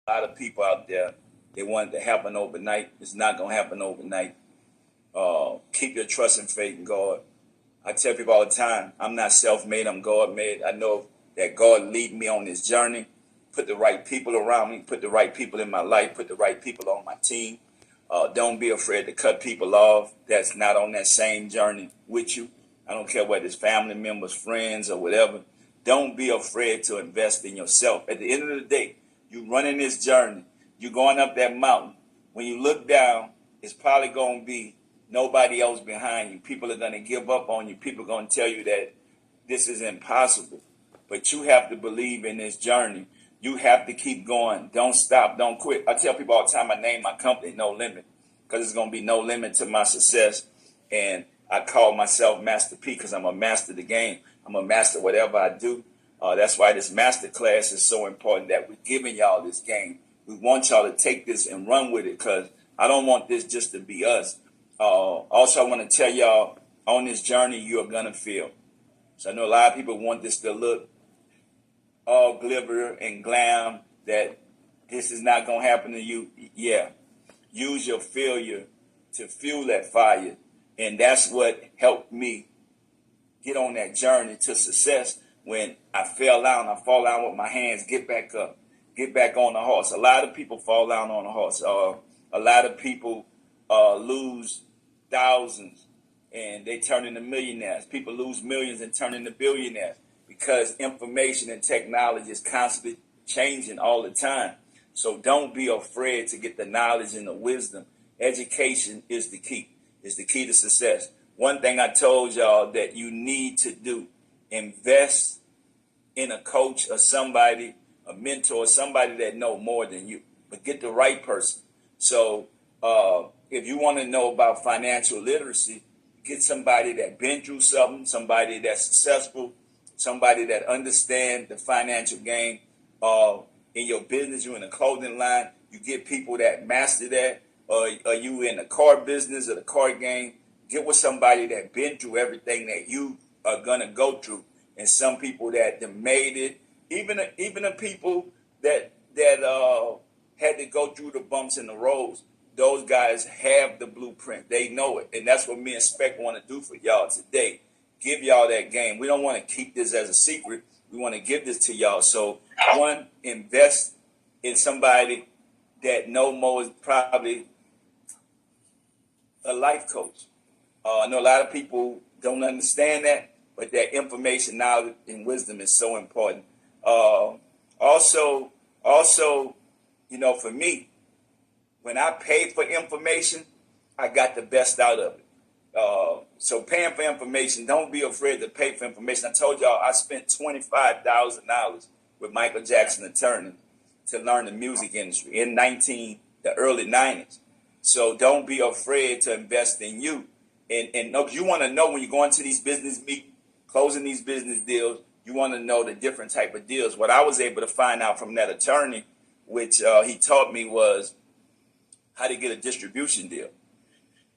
A lot of people out there, they want it to happen overnight. It's not going to happen overnight. Keep your trust and faith in God. I tell people all the time, I'm not self-made, I'm God-made. I know that God lead me on this journey, put the right people around me, put the right people in my life, put the right people on my team. Don't be afraid to cut people off that's not on that same journey with you. I don't care whether it's family members, friends, or whatever. Don't be afraid to invest in yourself. At the end of the day, you running this journey, you're going up that mountain. When you look down, it's probably going to be nobody else behind you. People are going to give up on you. People are going to tell you that this is impossible. But you have to believe in this journey. You have to keep going. Don't stop. Don't quit. I tell people all the time, I name my company No Limit because it's going to be no limit to my success. And I call myself Master P because I'm a master of the game. I'm a master whatever I do. That's why this master class is so important, that we're giving y'all this game. We want y'all to take this and run with it, because I don't want this just to be us. Also, I want to tell y'all, on this journey, you are going to feel. So I know a lot of people want this to look all glitter and glam, that this is not going to happen to you. Yeah. Use your failure to fuel that fire. And that's what helped me get on that journey to success. When I fell down, I fall down with my hands, get back up, get back on the horse. A lot of people fall down on the horse. A lot of people lose thousands and they turn into millionaires. People lose millions and turn into billionaires because information and technology is constantly changing all the time. So don't be afraid to get the knowledge and the wisdom. Education is the key. It's the key to success. One thing I told y'all that you need to do, invest in a coach or somebody, a mentor, somebody that know more than you, but get the right person. So if you want to know about financial literacy, get somebody that been through something, somebody that's successful, somebody that understands the financial game. In your business, you in the clothing line, you get people that master that. Are you in the car business or the car game? Get with somebody that been through everything that you are gonna go through, and some people that made it. Even the people that had to go through the bumps in the roads. Those guys have the blueprint. They know it, and that's what me and Spec want to do for y'all today. Give y'all that game. We don't want to keep this as a secret. We want to give this to y'all. So, one, invest in somebody that know more, is probably a life coach. I know a lot of people don't understand that, but that information, knowledge, and wisdom is so important. Also, for me, when I paid for information, I got the best out of it. So paying for information, don't be afraid to pay for information. I told y'all I spent $25,000 with Michael Jackson attorney to learn the music industry in the early 90s. So don't be afraid to invest in you. And you want to know when you go into these business meetings, closing these business deals, you want to know the different type of deals. What I was able to find out from that attorney, which he taught me, was how to get a distribution deal.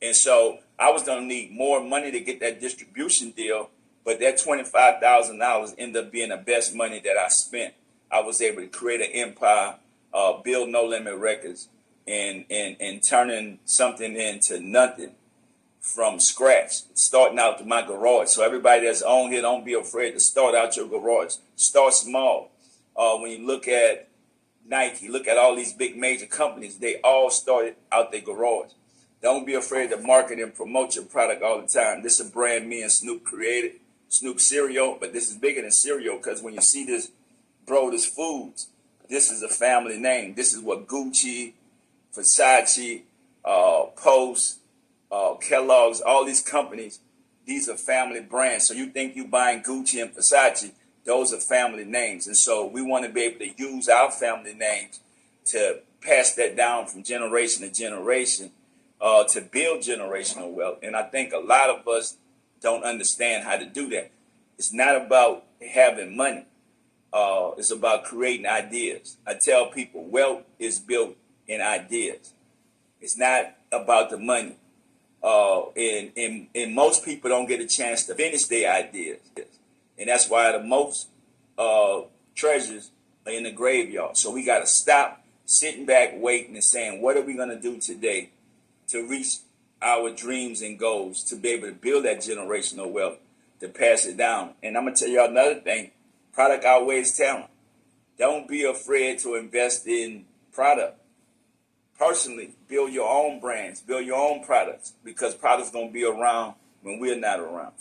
And so I was going to need more money to get that distribution deal, but that $25,000 ended up being the best money that I spent. I was able to create an empire, build No Limit Records, and turning something into nothing from scratch, starting out to my garage. So everybody that's on here, don't be afraid to start out your garage. Start small. When you look at Nike, look at all these big major companies, they all started out their garage. Don't be afraid to market and promote your product all the time. This is a brand me and Snoop created, Snoop cereal, but this is bigger than cereal, because when you see this, bro, this foods, this is a family name. This is what Gucci, Versace, Post, Kellogg's, all these companies, these are family brands. So you think you buying Gucci and Versace, those are family names. And so we want to be able to use our family names to pass that down from generation to generation, to build generational wealth. And I think a lot of us don't understand how to do that. It's not about having money. It's about creating ideas. I tell people wealth is built in ideas. It's not about the money. And most people don't get a chance to finish their ideas. And that's why the most treasures are in the graveyard. So we got to stop sitting back, waiting, and saying, what are we going to do today to reach our dreams and goals, to be able to build that generational wealth, to pass it down. And I'm going to tell you another thing. Product outweighs talent. Don't be afraid to invest in product. Personally, build your own brands, build your own products, because products going to be around when we're not around.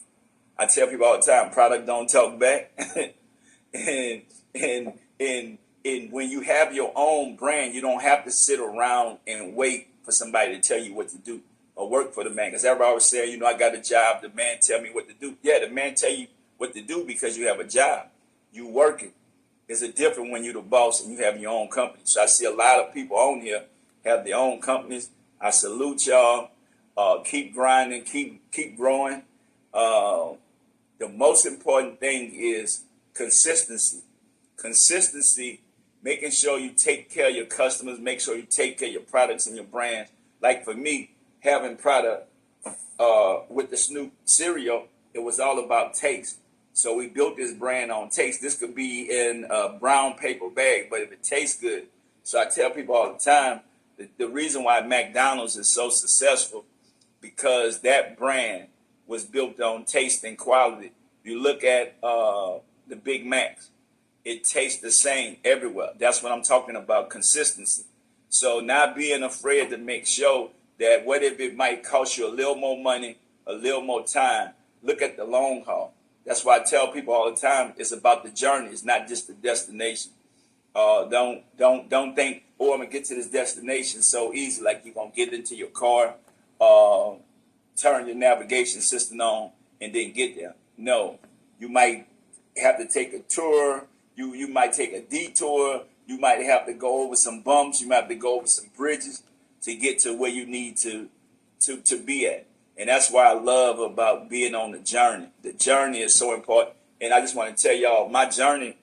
I tell people all the time, product don't talk back. and, and, and when you have your own brand, you don't have to sit around and wait for somebody to tell you what to do or work for the man. Because everybody always say, I got a job, the man tell me what to do. Yeah, the man tell you what to do because you have a job. You working. It's a different when you're the boss and you have your own company. So I see a lot of people on here have their own companies. I salute y'all. Keep grinding, keep growing. The most important thing is consistency. Consistency, making sure you take care of your customers, make sure you take care of your products and your brands. Like for me, having product with the Snoop cereal, it was all about taste. So we built this brand on taste. This could be in a brown paper bag, but if it tastes good. So I tell people all the time, the reason why McDonald's is so successful, because that brand was built on taste and quality. You look at the Big Macs, it tastes the same everywhere. That's what I'm talking about, consistency. So not being afraid to make sure that what if it might cost you a little more money, a little more time, look at the long haul. That's why I tell people all the time, it's about the journey. It's not just the destination. Don't think, I'm gonna get to this destination so easy, like you're gonna get into your car, turn your navigation system on, and then get there. No, you might have to take a tour. You might take a detour. You might have to go over some bumps. You might have to go over some bridges to get to where you need to be at. And that's why I love about being on the journey. The journey is so important. And I just want to tell y'all, my journey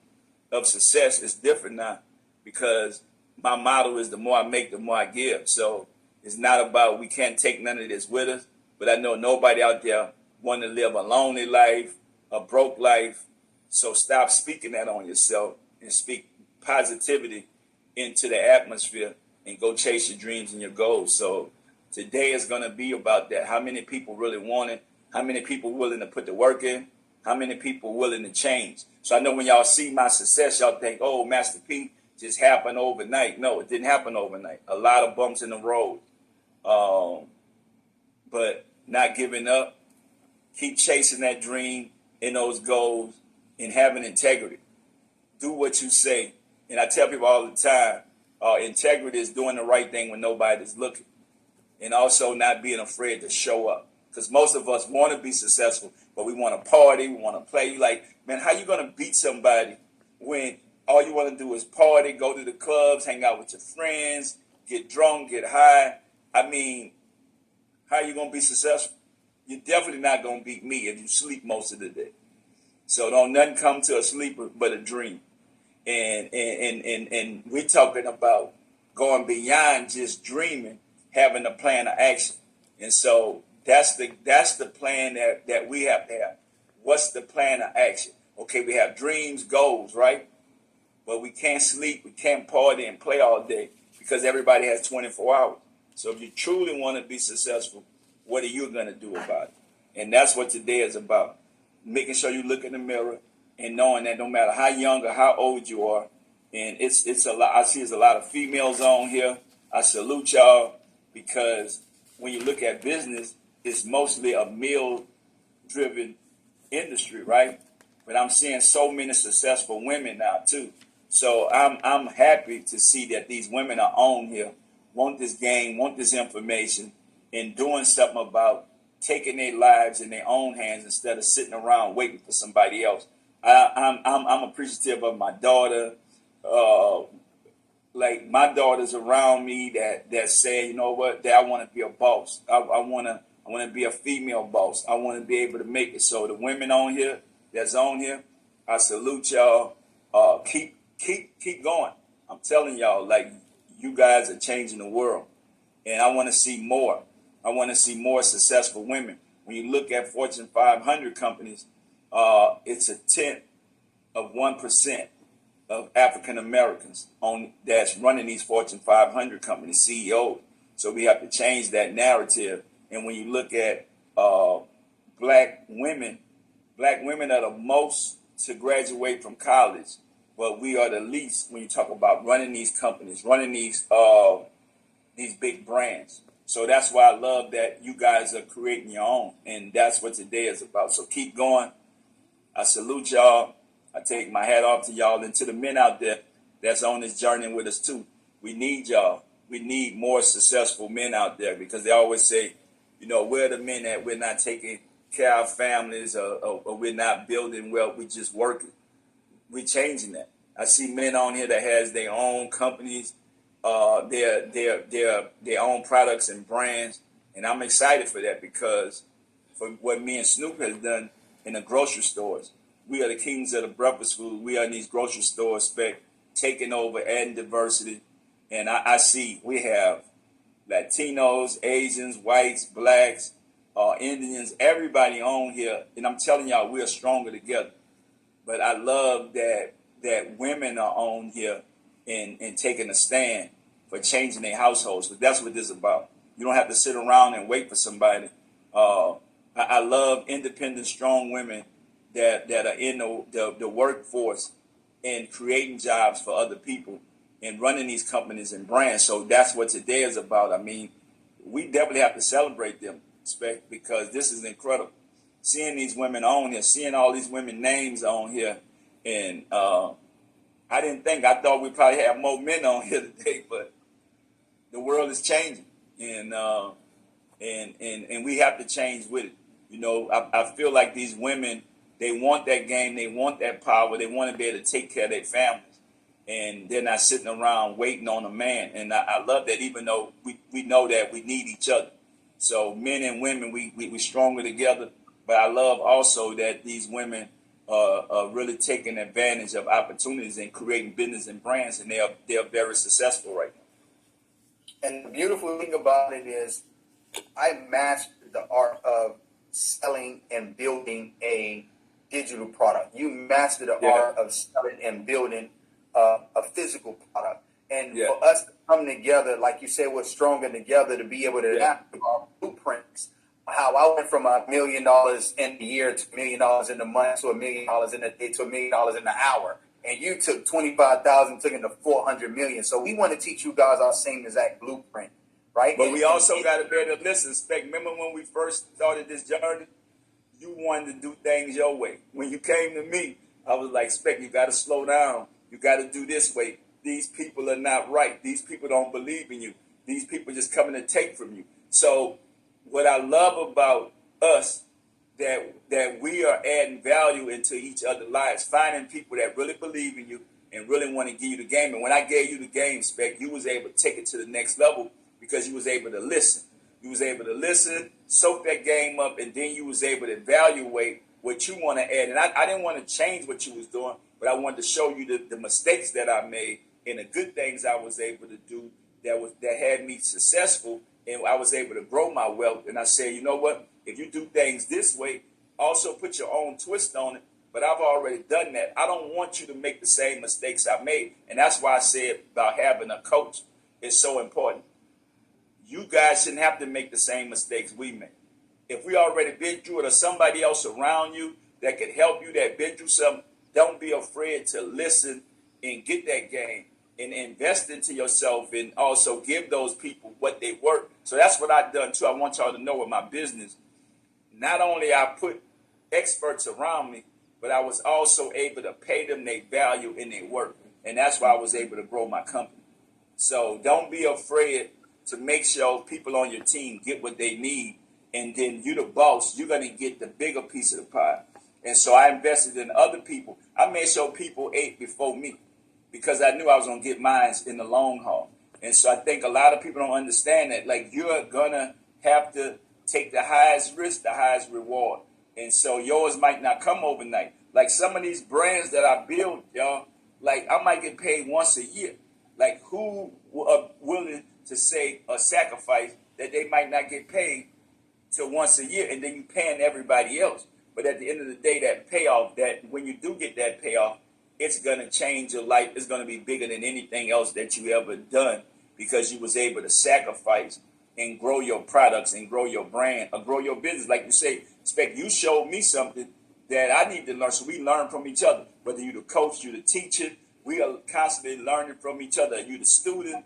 of success is different now, because my motto is the more I make, the more I give. So it's not about we can't take none of this with us, but I know nobody out there want to live a lonely life, a broke life. So stop speaking that on yourself and speak positivity into the atmosphere and go chase your dreams and your goals. So today is going to be about that. How many people really want it? How many people willing to put the work in? How many people willing to change? So I know when y'all see my success, y'all think, oh, Master P just happened overnight. No, it didn't happen overnight. A lot of bumps in the road. But not giving up. Keep chasing that dream and those goals and having integrity. Do what you say. And I tell people all the time, integrity is doing the right thing when nobody's looking. And also not being afraid to show up. Because most of us want to be successful, but we want to party, we want to play. You like, man, how you going to beat somebody when all you want to do is party, go to the clubs, hang out with your friends, get drunk, get high? I mean, how are you going to be successful? You're definitely not going to beat me if you sleep most of the day. So don't nothing come to a sleeper but a dream. And we're talking about going beyond just dreaming, having a plan of action. And so that's the plan that we have to have. What's the plan of action? Okay, we have dreams, goals, right? But we can't sleep, we can't party and play all day because everybody has 24 hours. So if you truly want to be successful, what are you going to do about it? And that's what today is about. Making sure you look in the mirror and knowing that no matter how young or how old you are, and it's a lot. I see there's a lot of females on here. I salute y'all, because when you look at business, it's mostly a male-driven industry, right? But I'm seeing so many successful women now too. So I'm happy to see that these women are on here, want this game, want this information, and doing something about taking their lives in their own hands instead of sitting around waiting for somebody else. I'm appreciative of my daughter. Like my daughters around me that say, you know what, that I want to be a boss. I want to be a female boss. I want to be able to make it. So the women on here that's on here, I salute y'all. Keep going. I'm telling y'all, like, you guys are changing the world, and I want to see more. I want to see more successful women. When you look at Fortune 500 companies, it's a tenth of 1% of African Americans on that's running these Fortune 500 companies, CEOs. So we have to change that narrative. And when you look at black women, black women are the most to graduate from college, but we are the least when you talk about running these companies, running these big brands. So that's why I love that you guys are creating your own, and that's what today is about. So keep going. I salute y'all. I take my hat off to y'all and to the men out there that's on this journey with us too. We need y'all. We need more successful men out there because they always say, you know, where the men at? We're not taking care of our families or we're not building wealth. We're just working. We're changing that. I see men on here that has their own companies, their own products and brands, and I'm excited for that because for what me and Snoop has done in the grocery stores. We are the kings of the breakfast food. We are in these grocery stores, taking over, adding diversity. And I see we have Latinos, Asians, whites, blacks, Indians, everybody on here. And I'm telling y'all, we are stronger together. But I love that women are on here and taking a stand for changing their households. But that's what this is about. You don't have to sit around and wait for somebody. I love independent, strong women that are in the workforce and creating jobs for other people and running these companies and brands. So that's what today is about. I mean, we definitely have to celebrate them, because this is incredible. Seeing these women on here, seeing all these women names on here, and I thought we'd probably have more men on here today, but the world is changing, and we have to change with it. You know, I feel like these women, they want that game, they want that power, they want to be able to take care of their families, and they're not sitting around waiting on a man. And I love that, even though we know that we need each other. So men and women, we stronger together. But I love also that these women are really taking advantage of opportunities and creating business and brands, and they are very successful right now. And the beautiful thing about it is, I mastered the art of selling and building a digital product. You master the art of selling and building a physical product. And for us to come together, like you said, we're stronger together to be able to have our blueprints. How I went from $1 million in a year to $1 million in a month to $1 million in a day to $1 million in an hour. And you took 25,000, took it to 400 million. So we want to teach you guys our same exact blueprint, right? But we also got to bear to listen. Spec, remember when we first started this journey? You wanted to do things your way. When you came to me, I was like, Spec, you got to slow down. You got to do this way. These people are not right. These people don't believe in you. These people just coming to take from you. So what I love about us, that we are adding value into each other's lives, finding people that really believe in you and really want to give you the game. And when I gave you the game, Spec, you was able to take it to the next level because you was able to listen. You was able to listen, soak that game up, and then you was able to evaluate what you want to add. And I didn't want to change what you was doing, but I wanted to show you the mistakes that I made and the good things I was able to do that had me successful, and I was able to grow my wealth. And I said, you know what? If you do things this way, also put your own twist on it. But I've already done that. I don't want you to make the same mistakes I made. And that's why I said about having a coach is so important. You guys shouldn't have to make the same mistakes we made. If we already been through it, or somebody else around you that could help you, that been through something, don't be afraid to listen and get that game and invest into yourself, and also give those people what they worth. So that's what I've done too. I want y'all to know with my business, not only I put experts around me, but I was also able to pay them their value and their work. And that's why I was able to grow my company. So don't be afraid to make sure people on your team get what they need. And then you the boss, you're going to get the bigger piece of the pie. And so I invested in other people. I made sure people ate before me because I knew I was going to get mine in the long haul. And so I think a lot of people don't understand that. Like, you're going to have to take the highest risk, the highest reward. And so yours might not come overnight. Like some of these brands that I build, y'all, like I might get paid once a year. Like, who are willing to say or sacrifice that they might not get paid till once a year, and then you paying everybody else? But at the end of the day, that payoff, that when you do get that payoff, it's going to change your life. It's going to be bigger than anything else that you ever done because you was able to sacrifice and grow your products and grow your brand or grow your business. Like you say, Spec, you showed me something that I need to learn. So we learn from each other. Whether you the coach, you the teacher, we are constantly learning from each other. You the student.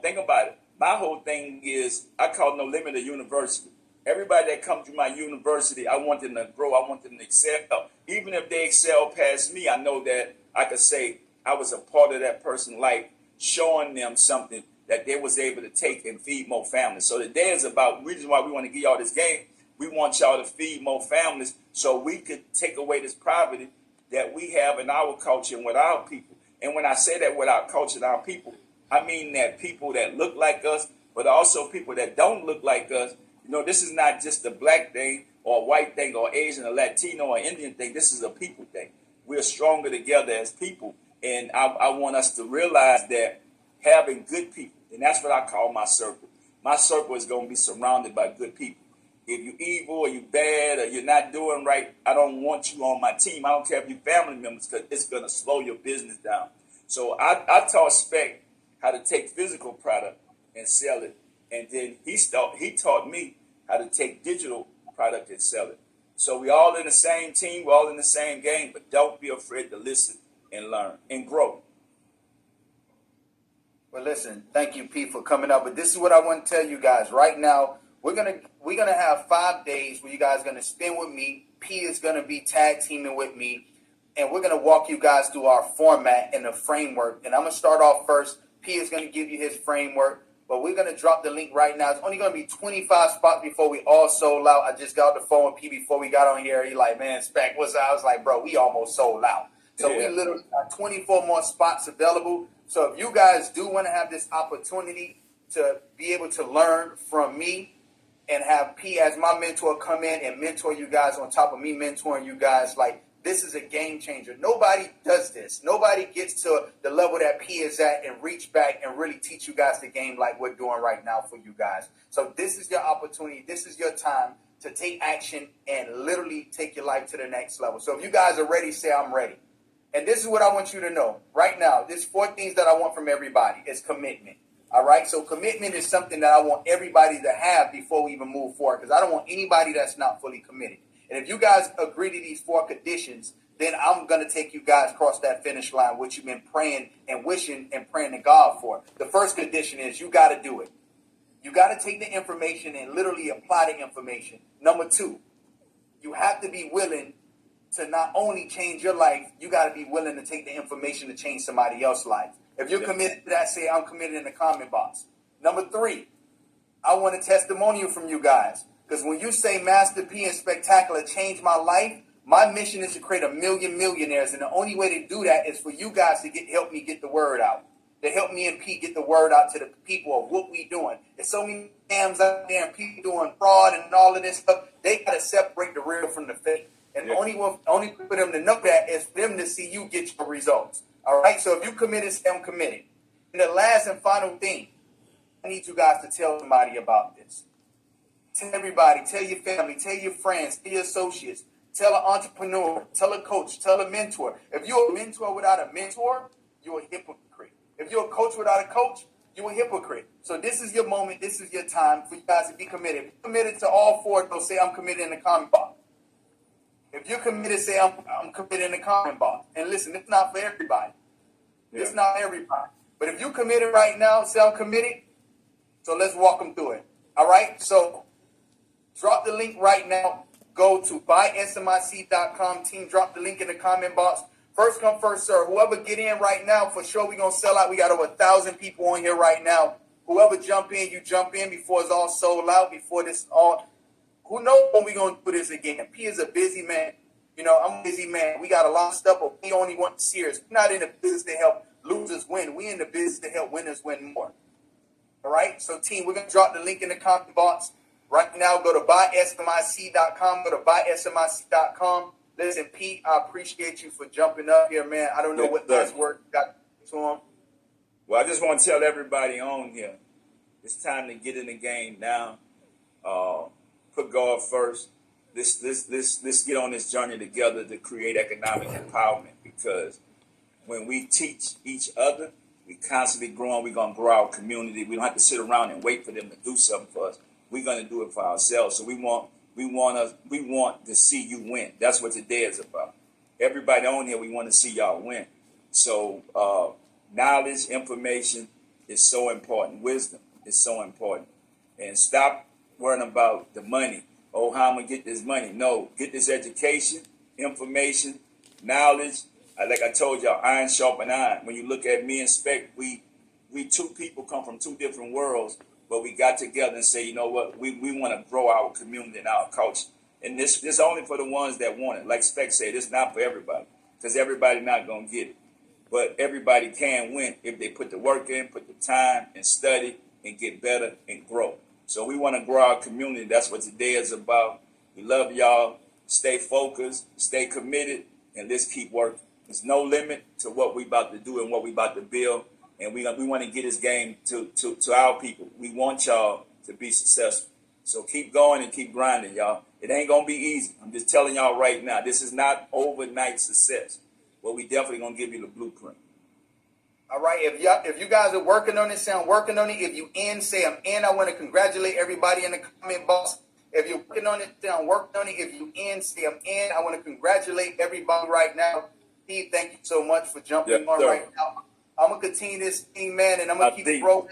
Think about it. My whole thing is I call No Limit a university. Everybody that comes to my university, I want them to grow. I want them to excel. Even if they excel past me, I know that I could say I was a part of that person's life, showing them something that they was able to take and feed more families. So today is about reason why we want to give y'all this game. We want y'all to feed more families so we could take away this poverty that we have in our culture and with our people. And when I say that with our culture and our people, I mean that people that look like us, but also people that don't look like us. You know, this is not just a black thing or a white thing or Asian or Latino or Indian thing. This is a people thing. We're stronger together as people. And I want us to realize that having good people, and that's what I call my circle. My circle is going to be surrounded by good people. If you're evil or you're bad or you're not doing right, I don't want you on my team. I don't care if you're family members because it's going to slow your business down. So I taught Spec how to take physical product and sell it. And then he taught me how to take digital product and sell it. So we all in the same team, we're all in the same game, but don't be afraid to listen and learn and grow. Well, listen, thank you, Pete, for coming up. But this is what I want to tell you guys. Right now, we're gonna have 5 days where you guys are gonna spend with me. P is gonna be tag teaming with me, and we're gonna walk you guys through our format and the framework. And I'm gonna start off first. P is gonna give you his framework, but we're gonna drop the link right now. It's only gonna be 25 spots before we all sold out. I just got off the phone with P before we got on here. He like, man, Spec, what's up? I was like, bro, we almost sold out. So we literally got 24 more spots available. So if you guys do want to have this opportunity to be able to learn from me and have P as my mentor come in and mentor you guys on top of me mentoring you guys, like, this is a game changer. Nobody does this. Nobody gets to the level that P is at and reach back and really teach you guys the game like we're doing right now for you guys. So this is your opportunity. This is your time to take action and literally take your life to the next level. So if you guys are ready, say I'm ready. And this is what I want you to know right now. There's 4 things that I want from everybody. It's commitment. All right. So commitment is something that I want everybody to have before we even move forward, because I don't want anybody that's not fully committed. And if you guys agree to these 4 conditions, then I'm going to take you guys across that finish line, which you've been praying and wishing and praying to God for. The first condition is you got to do it. You got to take the information and literally apply the information. Number 2, you have to be willing to not only change your life, you got to be willing to take the information to change somebody else's life. If you're committed to that, say I'm committed in the comment box. Number 3, I want a testimonial from you guys. Because when you say Master P and Spectacular changed my life, my mission is to create 1 million millionaires. And the only way to do that is for you guys to help me get the word out. To help me and P get the word out to the people of what we doing. There's so many scams out there and people doing fraud and all of this stuff. They got to separate the real from the fake. And only for them to know that is for them to see you get your results. All right? So if you committed, say I'm committed. And the last and final thing, I need you guys to tell somebody about this. Tell everybody, tell your family, tell your friends, tell your associates, tell an entrepreneur, tell a coach, tell a mentor. If you're a mentor without a mentor, you're a hypocrite. If you're a coach without a coach, you're a hypocrite. So this is your moment, this is your time for you guys to be committed. If you're committed to all 4, they'll say I'm committed in the comment box. If you're committed, say I'm committed in the comment box. And listen, it's not for everybody. It's not everybody. But if you're committed right now, say I'm committed. So let's walk them through it. All right? So drop the link right now. Go to buysmic.com. Team, drop the link in the comment box. First come, first serve. Whoever get in right now, for sure we're going to sell out. We got over 1,000 people on here right now. Whoever jump in, you jump in before it's all sold out, before this all... Who knows when we're going to do this again? P is a busy man. You know, I'm a busy man. We got a lot of stuff, but we only want serious. We're not in the business to help losers win. We're in the business to help winners win more. All right? So, team, we're going to drop the link in the comment box. Right now, go to buysmic.com. Go to buysmic.com. Listen, Pete, I appreciate you for jumping up here, man. I don't know what last word you got to him. Well, I just want to tell everybody on here, it's time to get in the game now. Put God first. Let's get on this journey together to create economic empowerment, because when we teach each other, we constantly growing. We're gonna grow our community. We don't have to sit around and wait for them to do something for us. We're gonna do it for ourselves. So we want to see you win. That's what today is about. Everybody on here, we want to see y'all win. So knowledge, information is so important. Wisdom is so important. And stop worrying about the money. Oh, how I'm gonna get this money? No, get this education, information, knowledge. Like I told y'all, iron sharpen iron. When you look at me and Spec, we two people come from two different worlds, but we got together and say, you know what, we want to grow our community and our culture. And this only for the ones that want it. Like Spec said, it's not for everybody, because everybody not gonna get it. But everybody can win if they put the work in, put the time, and study, and get better and grow. So we want to grow our community. That's what today is about. We love y'all. Stay focused, stay committed, and let's keep working. There's no limit to what we about to do and what we about to build. And we want to get this game to our people. We want y'all to be successful. So keep going and keep grinding, y'all. It ain't going to be easy. I'm just telling y'all right now, this is not overnight success. But we definitely going to give you the blueprint. All right, if you guys are working on it, say I'm working on it. If you in, say I'm in. I want to congratulate everybody in the comment box. If you're working on it, say I'm working on it. If you in, say I'm in. I want to congratulate everybody right now. Steve, thank you so much for jumping on right now. I'm going to continue this thing, man, and I'm going to keep rolling.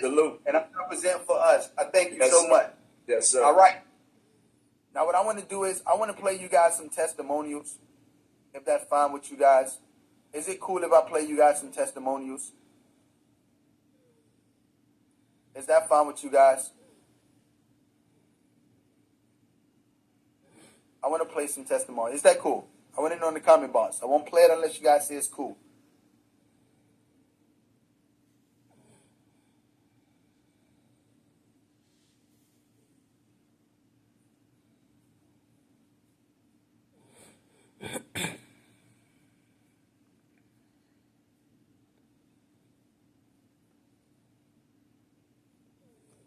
And I'm going to represent for us. I thank you so much. Yes, sir. All right. Now, what I want to do is I want to play you guys some testimonials, if that's fine with you guys. Is it cool if I play you guys some testimonials? Is that fine with you guys? I want to play some testimonials. Is that cool? I want to know in the comment box. I won't play it unless you guys say it's cool.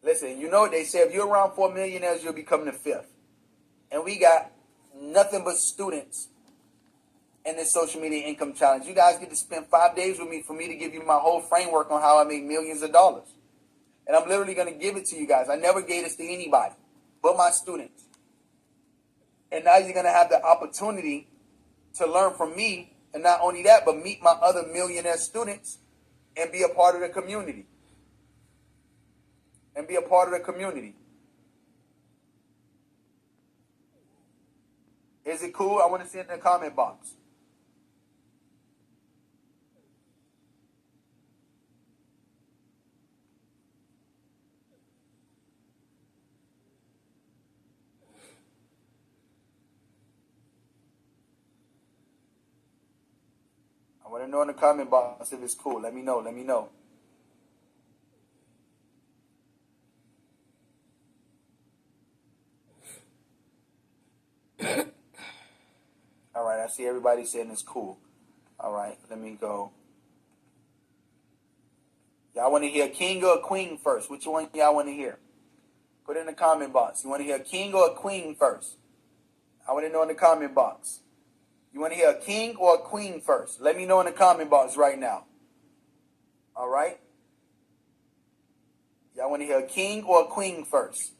Listen, you know what they say, if you're around 4 millionaires, you'll become the fifth. And we got nothing but students in this social media income challenge. You guys get to spend 5 days with me for me to give you my whole framework on how I make millions of dollars. And I'm literally going to give it to you guys. I never gave this to anybody but my students. And now you're going to have the opportunity to learn from me. And not only that, but meet my other millionaire students and be a part of the community. And be a part of the community. Is it cool? I want to see it in the comment box. I want to know in the comment box if it's cool. Let me know. Let me know. All right, I see everybody saying it's cool. All right, let me go. Y'all want to hear a king or a queen first? Which one y'all want to hear? Put it in the comment box. You want to hear a king or a queen first? I want to know in the comment box. You want to hear a king or a queen first? Let me know in the comment box right now. All right? Y'all want to hear a king or a queen first?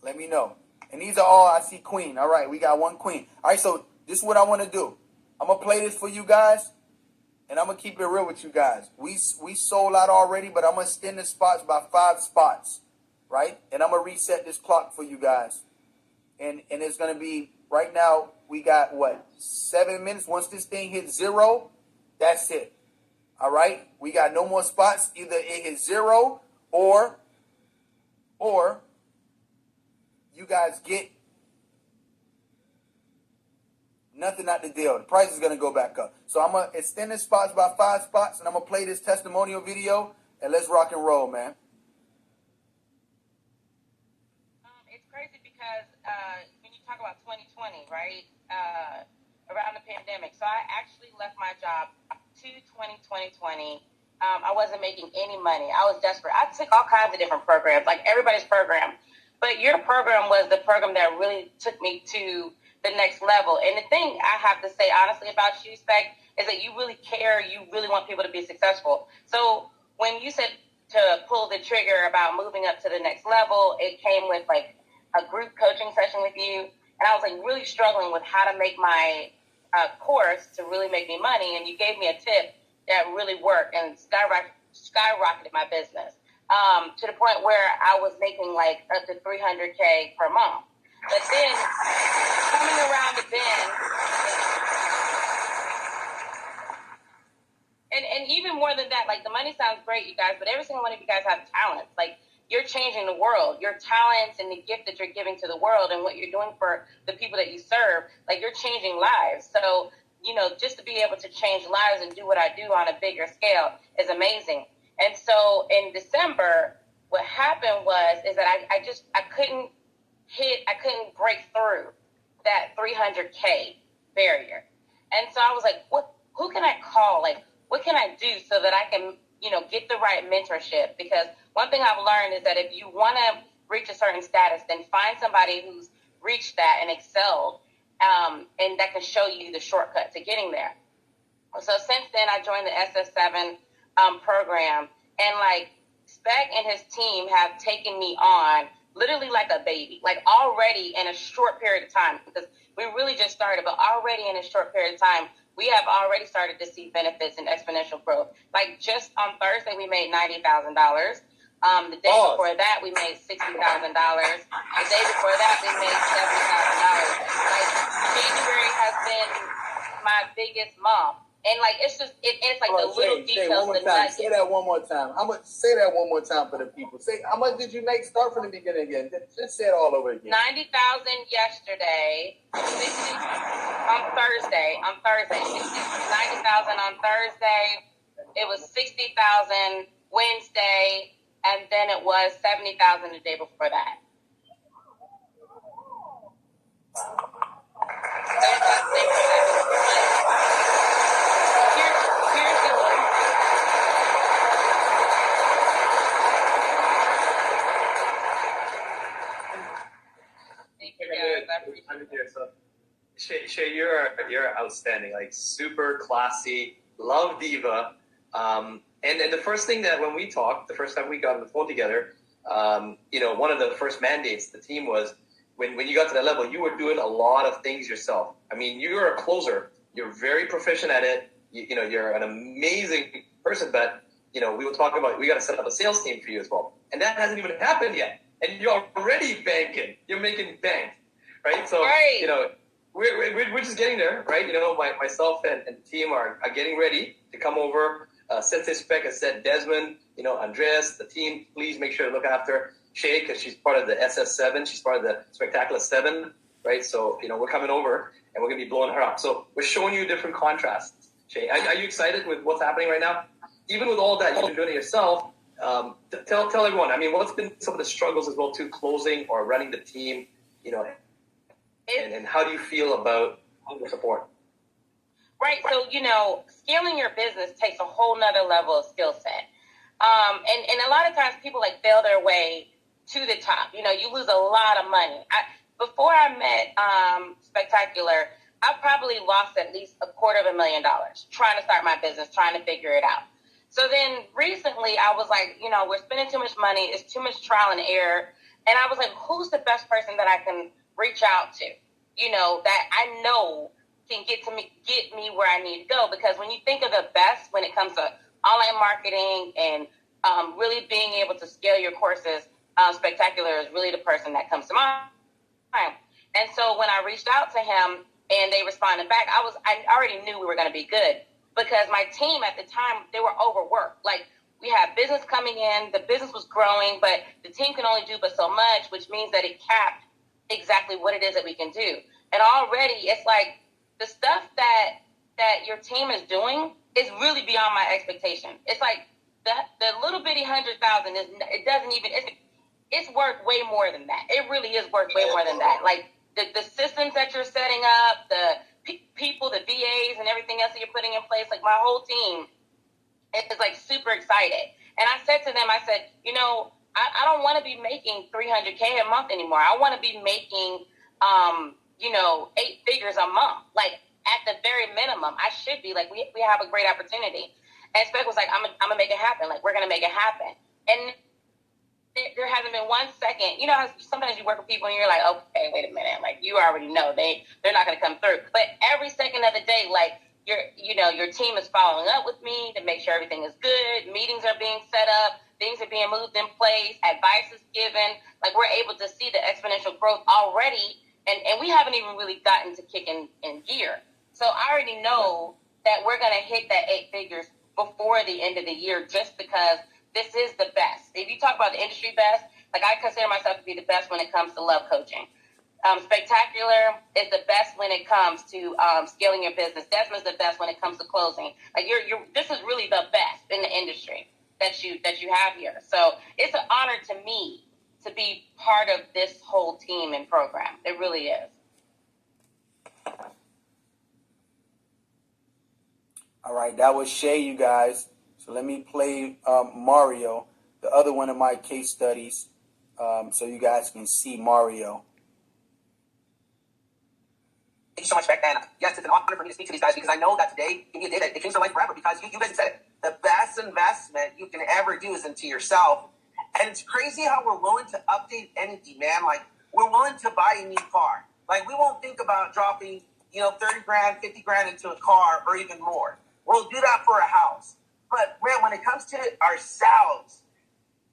Let me know. And these are all, I see queen. All right, we got one queen. All right, so this is what I want to do. I'm going to play this for you guys, and I'm going to keep it real with you guys. We sold out already, but I'm going to extend the spots by 5 spots, right? And I'm going to reset this clock for you guys. And it's going to be, right now, we got, 7 minutes? Once this thing hits 0, that's it. All right? We got no more spots. Either it hits 0 or you guys get nothing out the deal. The price is going to go back up. So I'm going to extend this spots by 5 spots, and I'm going to play this testimonial video, and let's rock and roll, man. It's crazy because when you talk about 2020, right, around the pandemic, so I actually left my job to 2020. I wasn't making any money. I was desperate. I took all kinds of different programs, like everybody's program. But your program was the program that really took me to the next level. And the thing I have to say honestly about you, Spec, is that you really care. You really want people to be successful. So when you said to pull the trigger about moving up to the next level, it came with like a group coaching session with you. And I was like really struggling with how to make my course to really make me money. And you gave me a tip that really worked and skyrocketed my business to the point where I was making like up to $300K per month. But then coming around the bend, and even more than that, like the money sounds great, you guys, but every single one of you guys have talents. Like you're changing the world. Your talents and the gift that you're giving to the world and what you're doing for the people that you serve, like you're changing lives. So, you know, just to be able to change lives and do what I do on a bigger scale is amazing. And so in December, what happened is that I couldn't break through that 300K barrier. And so I was like, who can I call? Like, what can I do so that I can, you know, get the right mentorship? Because one thing I've learned is that if you want to reach a certain status, then find somebody who's reached that and excelled, and that can show you the shortcut to getting there. So since then, I joined the SS7 program, and like Spec and his team have taken me on literally like a baby, like already in a short period of time, because we really just started, but already in a short period of time, we have already started to see benefits and exponential growth. Like just on Thursday, we made $90,000. The day before that, we made $60,000. The day before that, we made $70,000. Like January has been my biggest month. And like it's just it's like the little details. Say that one more time. Say that one more time for the people. Say how much did you make? Start from the beginning again. Just say it all over again. 90,000 yesterday. 60 on Thursday. 90,000 on Thursday. It was 60,000 Wednesday, and then it was 70,000 the day before that. Shay, you're outstanding, like super classy, love diva, and the first thing that when we talked, the first time we got on the phone together, you know, one of the first mandates the team was when you got to that level, you were doing a lot of things yourself. I mean, you're a closer, you're very proficient at it. You know, you're an amazing person, but you know, we were talking about we got to set up a sales team for you as well, and that hasn't even happened yet, and you're already banking, you're making bank. Right, so right. You know we're just getting there, right? You know, myself and the team are getting ready to come over. Sensei Spec has said, Desmond, you know, Andreas, the team, please make sure to look after Shay because she's part of the SS7. She's part of the Spectacular 7, right? So you know we're coming over and we're gonna be blowing her up. So we're showing you different contrasts. Shay, are you excited with what's happening right now? Even with all that you've been doing it yourself, tell everyone. I mean, what's been some of the struggles as well to closing or running the team? You know. And how do you feel about the support? Right. So, you know, scaling your business takes a whole nother level of skill set. And a lot of times people like fail their way to the top. You know, you lose a lot of money. Before I met Spectacular, I probably lost at least $250,000 trying to start my business, trying to figure it out. So then recently I was like, you know, we're spending too much money. It's too much trial and error. And I was like, who's the best person that I can reach out to, you know, that I know can get me where I need to go? Because when you think of the best when it comes to online marketing and really being able to scale your courses, Spectacular is really the person that comes to mind. And so when I reached out to him and they responded back, I already knew we were going to be good because my team at the time, they were overworked. Like we had business coming in, the business was growing, but the team can only do but so much, which means that it capped exactly what it is that we can do. And already it's like the stuff that your team is doing is really beyond my expectation. It's like the little bitty 100,000 it's worth way more than that. It really is worth way more than that. Like the systems that you're setting up, the people, the VAs and everything else that you're putting in place, like my whole team is like super excited. And I said to them, I said, you know, I don't want to be making $300K a month anymore. I want to be making 8 figures a month. Like, at the very minimum, I should be like, we have a great opportunity. And Spec was like, I'm gonna make it happen. Like, we're gonna make it happen. And there hasn't been 1 second. You know how sometimes you work with people and you're like, okay, wait a minute. Like, you already know they're not gonna come through. But every second of the day, like, your team is following up with me to make sure everything is good. Meetings are being set up. Things are being moved in place. Advice is given. Like, we're able to see the exponential growth already. And we haven't even really gotten to kicking in gear. So I already know that we're going to hit that 8 figures before the end of the year, just because this is the best. If you talk about the industry best, like, I consider myself to be the best when it comes to love coaching. Spectacular is the best when it comes to scaling your business. Desmond's the best when it comes to closing. Like, this is really the best in the industry that you have here. So it's an honor to me to be part of this whole team and program. It really is. All right, that was Shay, you guys. So let me play Mario, the other one of my case studies, so you guys can see Mario. Thank you so much, Beck. And yes, it's an honor for me to speak to these guys, because I know that today can be a day that it changed their life forever, because you guys have said it. The best investment you can ever do is into yourself. And it's crazy how we're willing to update any demand. Like, we're willing to buy a new car. Like, we won't think about dropping, 30 grand, 50 grand into a car or even more. We'll do that for a house. But man, when it comes to ourselves,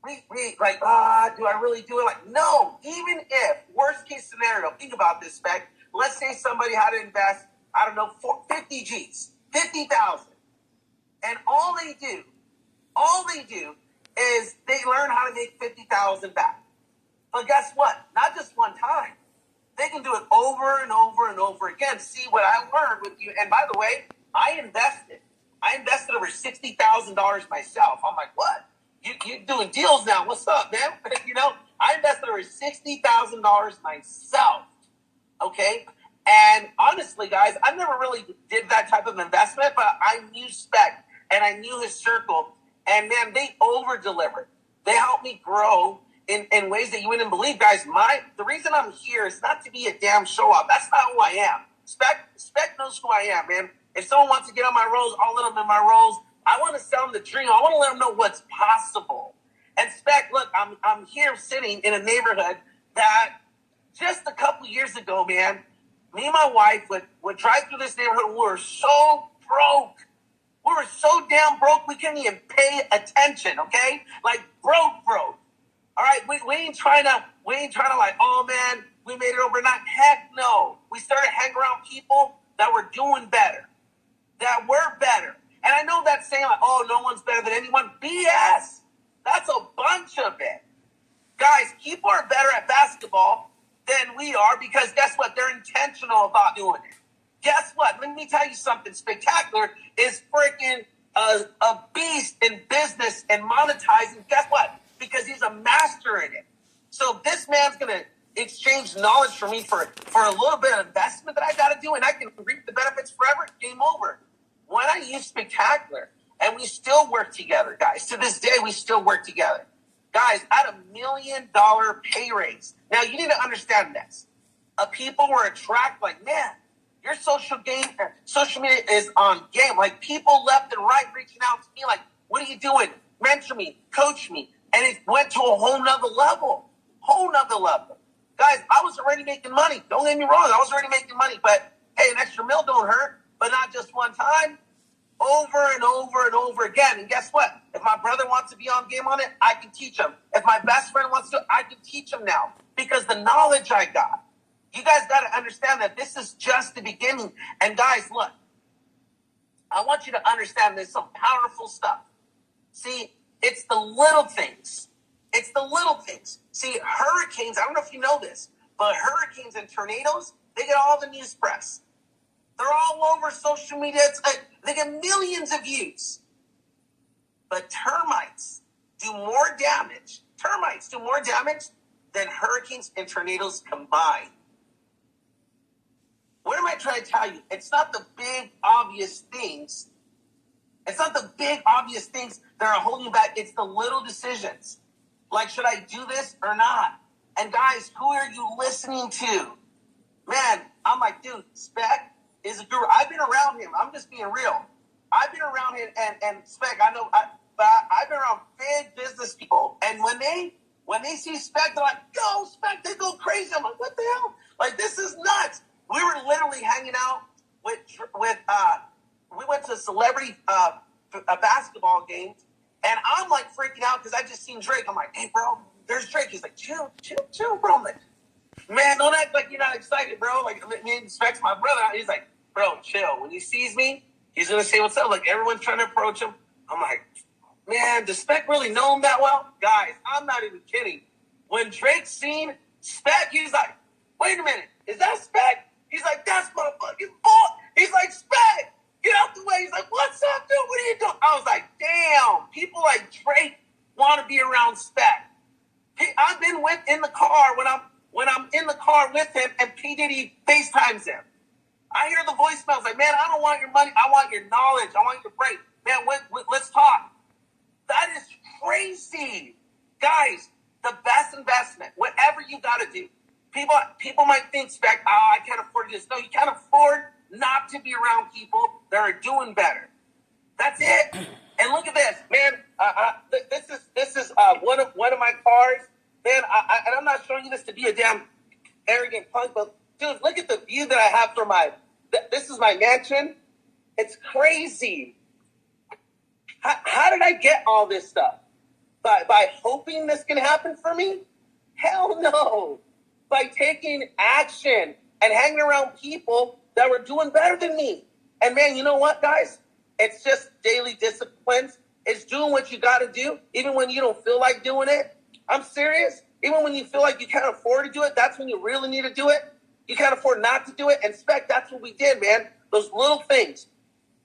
we like, do I really do it? Like, no, even if, worst case scenario, think about this, Spec. Let's say somebody had to invest, 50 G's, 50,000. And all they do is they learn how to make 50,000 back. But guess what? Not just one time. They can do it over and over and over again. See what I learned with you. And by the way, I invested over $60,000 myself. I'm like, what? You're doing deals now. What's up, man? I invested over $60,000 myself. Okay? And honestly, guys, I never really did that type of investment, but I knew Spec and I knew his circle. And man, they over-delivered. They helped me grow in ways that you wouldn't believe, guys. The reason I'm here is not to be a damn show-off. That's not who I am. Spec knows who I am, man. If someone wants to get on my rolls, I'll let them in my rolls. I want to sell them the dream. I want to let them know what's possible. And Spec, look, I'm here sitting in a neighborhood that just a couple years ago, man, me and my wife would drive through this neighborhood. We were so broke. We were so damn broke, we couldn't even pay attention, okay? Like, broke. All right, we ain't trying to like, oh man, we made it overnight. Heck no. We started hanging around people that were doing better, that were better. And I know that saying like, oh, no one's better than anyone. BS. That's a bunch of it. Guys, people are better at basketball than we are, because guess what? They're intentional about doing it. Guess what? Let me tell you something. Spectacular is freaking a beast in business and monetizing. Guess what? Because he's a master in it. So this man's going to exchange knowledge for me for a little bit of investment that I got to do, and I can reap the benefits forever. Game over. When I use Spectacular, and we still work together, guys. To this day, we still work together. Guys, I had $1 million pay raise. Now, you need to understand this. People were attracted, like, man, your social media is on game. Like, people left and right reaching out to me, like, what are you doing? Mentor me, coach me. And it went to a whole nother level. Guys, I was already making money. Don't get me wrong. I was already making money. But, hey, an extra $1 don't hurt. But not just one time. Over and over and over again. And guess what? If my brother wants to be on game on it, I can teach him. If my best friend wants to, I can teach him now. Because the knowledge I got. You guys got to understand that this is just the beginning. And guys, look. I want you to understand there's some powerful stuff. See, it's the little things. See, hurricanes, I don't know if you know this, but hurricanes and tornadoes, they get all the news press. They're all over social media. They get millions of views. But termites do more damage than hurricanes and tornadoes combined. What am I trying to tell you? It's not the big, obvious things. It's not the big, obvious things that are holding you back. It's the little decisions. Like, should I do this or not? And guys, who are you listening to? Man, I'm like, dude, Spec is a guru. I've been around him. I'm just being real. I've been around him, and Spec, but I've been around big business people, and when they see Spec, they're like, "Go, Spec!" They go crazy. I'm like, "What the hell? Like, this is nuts." We were literally hanging out with we went to a celebrity a basketball game, and I'm like freaking out because I just seen Drake. I'm like, "Hey, bro, there's Drake." He's like, "Chill, bro." I'm like, "Man, don't act like you're not excited, bro." Like, me and Spec's my brother. He's like, "Bro, chill. When he sees me, he's gonna say what's up." Like, everyone's trying to approach him. I'm like, "Man, does Spec really know him that well?" Guys, I'm not even kidding. When Drake seen Spec, he's like, "Wait a minute, is that Spec?" He's like, "That's motherfucking boy." He's like, "Spec, get out the way." He's like, "What's up, dude? What are you doing?" I was like, damn, people like Drake want to be around Spec. I've been in the car when I'm in the car with him, and P. Diddy FaceTimes him. I hear the voicemails like, "Man, I don't want your money. I want your knowledge. I want your break. Man, let's talk." That is crazy. Guys, the best investment, whatever you got to do. People might think, Spec, I can't afford this. No, you can't afford not to be around people that are doing better. That's it. And look at this, man. This is one of my cars, man. And I'm not showing you this to be a damn arrogant punk, but dude, look at the view that I have for this is my mansion. It's crazy. How did I get all this stuff? By hoping this can happen for me? Hell no. By taking action and hanging around people that were doing better than me. And man, you know what, guys? It's just daily disciplines. It's doing what you got to do, even when you don't feel like doing it. I'm serious. Even when you feel like you can't afford to do it, that's when you really need to do it. You can't afford not to do it. And Spec, that's what we did, man. Those little things.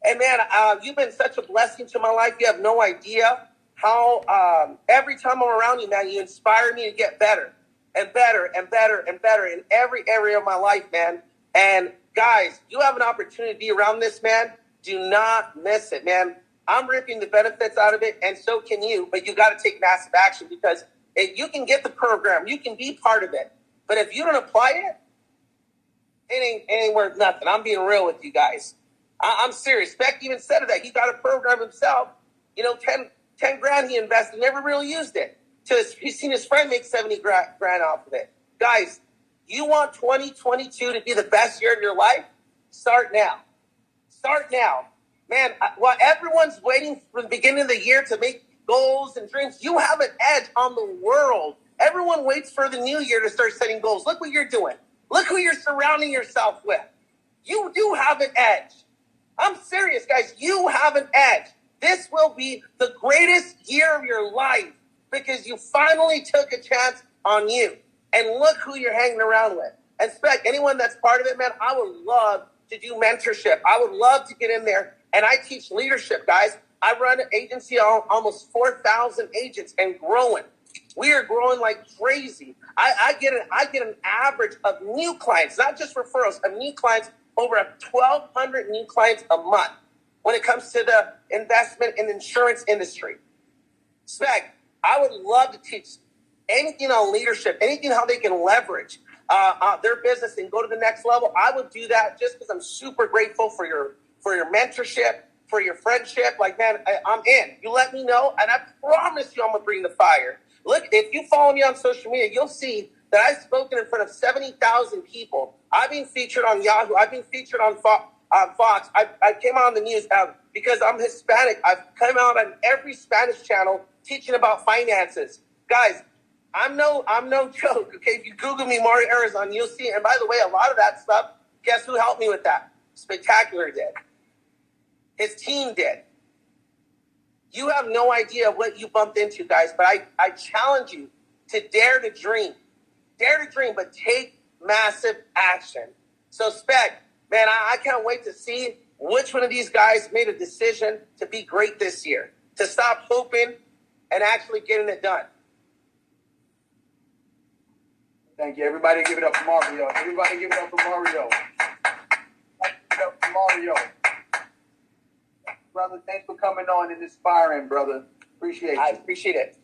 And man, you've been such a blessing to my life. You have no idea how every time I'm around you, man, you inspire me to get better and better and better and better in every area of my life, man. And guys, you have an opportunity to be around this, man. Do not miss it, man. I'm reaping the benefits out of it, and so can you. But you got to take massive action, because if you can get the program, you can be part of it. But if you don't apply it, it ain't worth nothing. I'm being real with you guys. I'm serious. Spec even said that. He got a program himself. 10 grand he invested, never really used it. He's seen his friend make 70 grand off of it. Guys, you want 2022 to be the best year of your life? Start now. Start now. Man, while everyone's waiting for the beginning of the year to make goals and dreams, you have an edge on the world. Everyone waits for the new year to start setting goals. Look what you're doing. Look who you're surrounding yourself with. You do have an edge. I'm serious, guys. You have an edge. This will be the greatest year of your life, because you finally took a chance on you. And look who you're hanging around with. And Spec, anyone that's part of it, man, I would love to do mentorship. I would love to get in there. And I teach leadership, guys. I run an agency on almost 4,000 agents and growing. We are growing like crazy. I get an average of new clients, not just referrals, of new clients, over 1,200 new clients a month when it comes to the investment and insurance industry. Spec, I would love to teach anything on leadership, anything how they can leverage their business and go to the next level. I would do that just because I'm super grateful for your mentorship, for your friendship. Like, man, I'm in. You let me know, and I promise you I'm going to bring the fire. Look, if you follow me on social media, you'll see that I've spoken in front of 70,000 people. I've been featured on Yahoo. I've been featured on Fox. I came on the news because I'm Hispanic. I've come out on every Spanish channel teaching about finances. Guys, I'm no joke. Okay, if you Google me, Mario Arizon, you'll see. And by the way, a lot of that stuff, guess who helped me with that? Spectacular did. His team did. You have no idea what you bumped into, guys, but I challenge you to dare to dream. Dare to dream, but take massive action. So, Spec, man, I can't wait to see which one of these guys made a decision to be great this year, to stop hoping and actually getting it done. Thank you. Everybody give it up for Mario. Everybody give it up for Mario. Give it up for Mario. Brother, thanks for coming on and inspiring, brother. Appreciate you. I appreciate it.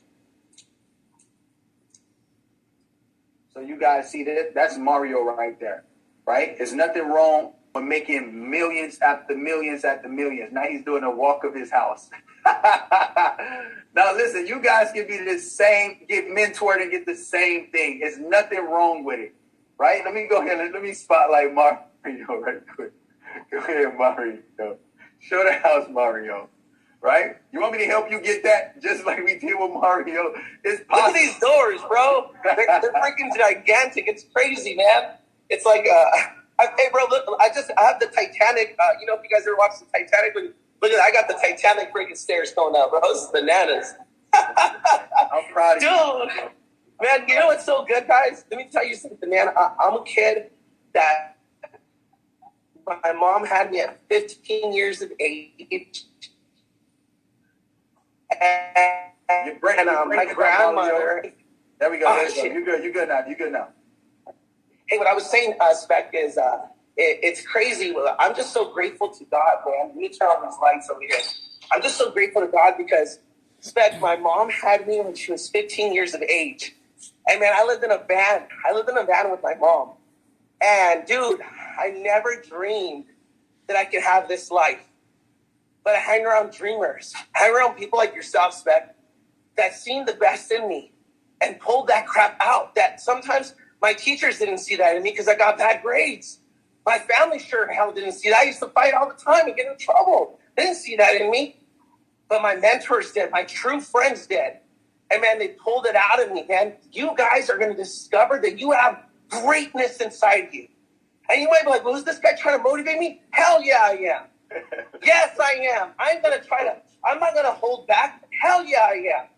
So you guys see that? That's Mario right there. right? There's nothing wrong with making millions after millions after millions. Now he's doing a walk of his house. Now listen, you guys can be the same, get mentored and get the same thing. There's nothing wrong with it, right? Let me go ahead and let me spotlight Mario right quick. Go ahead, Mario. Show the house, Mario. Right? You want me to help you get that just like we did with Mario? It's possible. Look at these doors, bro. They're freaking gigantic. It's crazy, man. It's like, hey, bro, look, I have the Titanic. You know, if you guys ever watched the Titanic, look at I got the Titanic freaking stairs going up, bro. This is bananas. I'm proud of you. Dude, man, you know what's so good, guys? Let me tell you something, man. I'm a kid that my mom had me at 15 years of age. And my grandmother. There we go. Oh, There you go. shit. You're good. You're good now. You're good now. Hey, what I was saying, Spec, is it's crazy. I'm just so grateful to God, man. Let me turn on these lights over here. I'm just so grateful to God because, Spec, my mom had me when she was 15 years of age. And, man, I lived in a van. I lived in a van with my mom. And, dude, I never dreamed that I could have this life. But I hang around dreamers. I hang around people like yourself, Spec, that seen the best in me and pulled that crap out. That sometimes my teachers didn't see that in me because I got bad grades. My family sure hell didn't see that. I used to fight all the time and get in trouble. They didn't see that in me. But my mentors did. My true friends did. And, man, they pulled it out of me, man. You guys are going to discover that you have greatness inside you. And you might be like, well, is this guy trying to motivate me? Hell yeah, I am. Yes, I am. I'm not going to hold back. Hell yeah, I am.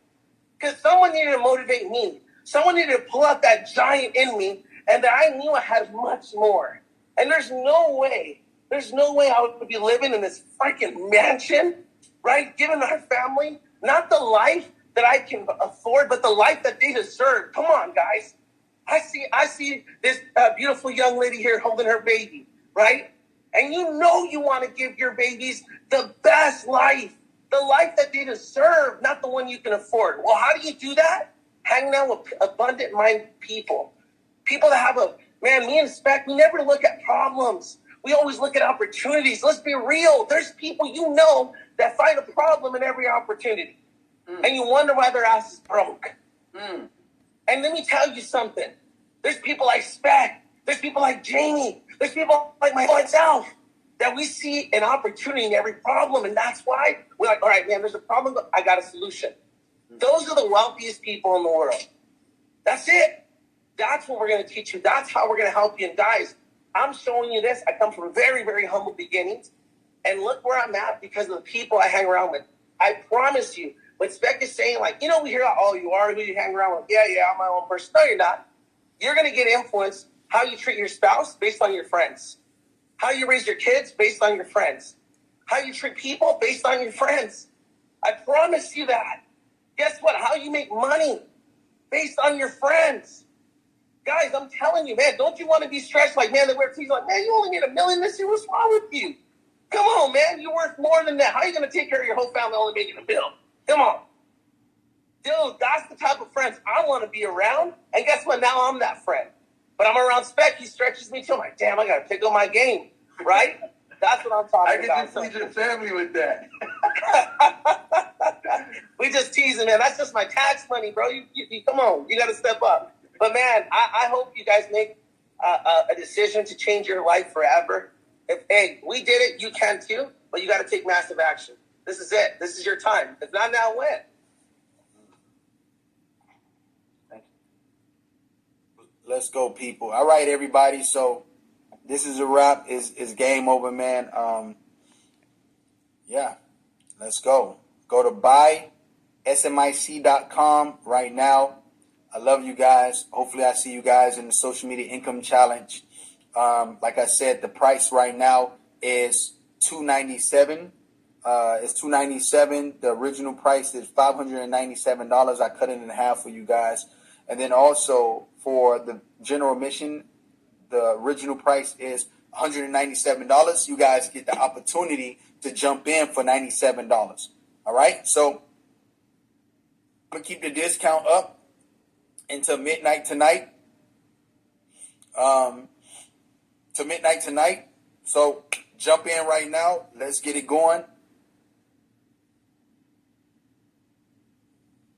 Because someone needed to motivate me. Someone needed to pull out that giant in me, and that I knew I had much more. And there's no way I would be living in this freaking mansion, right? Giving our family, not the life that I can afford, but the life that they deserve. Come on, guys. I see this beautiful young lady here holding her baby, right? And you know you want to give your babies the best life, the life that they deserve, not the one you can afford. Well, how do you do that? Hanging out with abundant-minded people. People that have me and Spec, we never look at problems. We always look at opportunities. Let's be real. There's people you know that find a problem in every opportunity. And you wonder why their ass is broke. And let me tell you something. There's people like Spec. There's people like Jamie. There's people like myself that we see an opportunity in every problem. And that's why we're like, all right, man, there's a problem, but I got a solution. Those are the wealthiest people in the world. That's it. That's what we're going to teach you. That's how we're going to help you. And guys, I'm showing you this. I come from very, very humble beginnings. And look where I'm at because of the people I hang around with. I promise you, what Spec is saying, like, you know, we hear, oh, you are who you hang around with. Yeah, I'm my own person. No, you're not. You're going to get influenced how you treat your spouse based on your friends. How you raise your kids based on your friends. How you treat people based on your friends. I promise you that. Guess what? How you make money based on your friends. Guys, I'm telling you, man, don't you want to be stressed like, man, they wear tees like, man, you only made $1 million this year. What's wrong with you? Come on, man. You're worth more than that. How are you going to take care of your whole family only making $1 million? Come on. Dude, that's the type of friends I want to be around. And guess what? Now I'm that friend. But I'm around Spec. He stretches me too. I'm like, damn, I got to pick up my game. Right? That's what I'm talking about. I get to feed your family with that. We just teasing, man. That's just my tax money, bro. You come on. You got to step up. But, man, I hope you guys make a decision to change your life forever. Hey, we did it. You can too. But you got to take massive action. This is it. This is your time. If not now, when? Let's go, people. All right, everybody. So this is a wrap. It's game over, man. Yeah, let's go. Go to buysmic.com right now. I love you guys. Hopefully I see you guys in the social media income challenge. Like I said, the price right now is $297. It's $297. The original price is $597. I cut it in half for you guys. And then also for the general admission, the original price is $197. You guys get the opportunity to jump in for $97. All right. So I'm gonna keep the discount up until midnight tonight. to midnight tonight. So jump in right now. Let's get it going.